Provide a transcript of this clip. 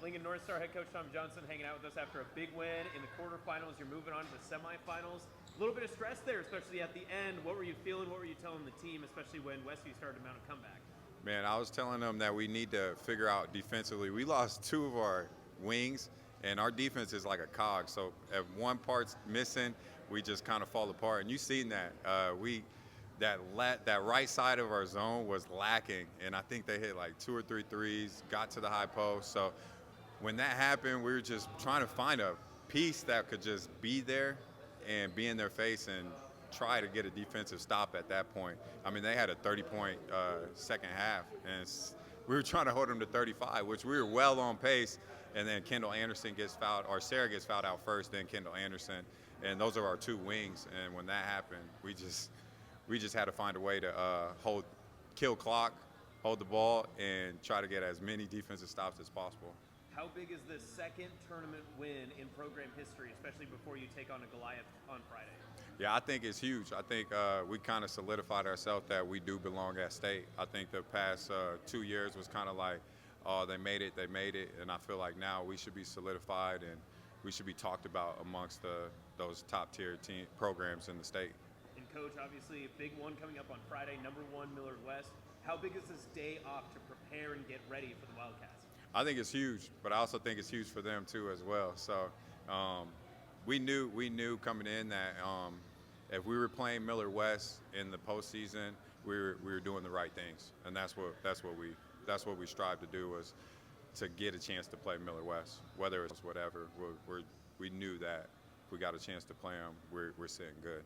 Lincoln North Star head coach Tom Johnson hanging out with us after a big win in the quarterfinals. You're moving on to the semifinals. A little bit of stress there, especially at the end. What were you feeling? What were you telling the team, especially when Westview started to mount a comeback? Man, I was telling them that we need to figure out defensively. We lost two of our wings, and our defense is like a cog. So if one part's missing, we just kind of fall apart. And you've seen that. That right side of our zone was lacking, and I think they hit like 2 or 3 threes, got to the high post. So when that happened, we were just trying to find a piece that could just be there and be in their face and try to get a defensive stop at that point. I mean, they had a 30-point second half, and we were trying to hold them to 35, which we were well on pace. And then Kendall Anderson gets fouled, or Sarah gets fouled out first, then Kendall Anderson, and those are our two wings. And when that happened, we just had to find a way to kill clock, hold the ball, and try to get as many defensive stops as possible. How big is this second tournament win in program history, especially before you take on a Goliath on Friday? Yeah, I think it's huge. I think we kind of solidified ourselves that we do belong at state. I think the past 2 years was kind of like, oh, they made it, and I feel like now we should be solidified and we should be talked about amongst those top-tier team programs in the state. And Coach, obviously a big one coming up on Friday, #1 Millard West. How big is this day off to prepare and get ready for the Wildcats? I think it's huge, but I also think it's huge for them too as well. So we knew coming in that if we were playing Millard West in the postseason, we were doing the right things, and that's what we strive to do, was to get a chance to play Millard West, whether it's whatever. We knew that if we got a chance to play them, we're sitting good.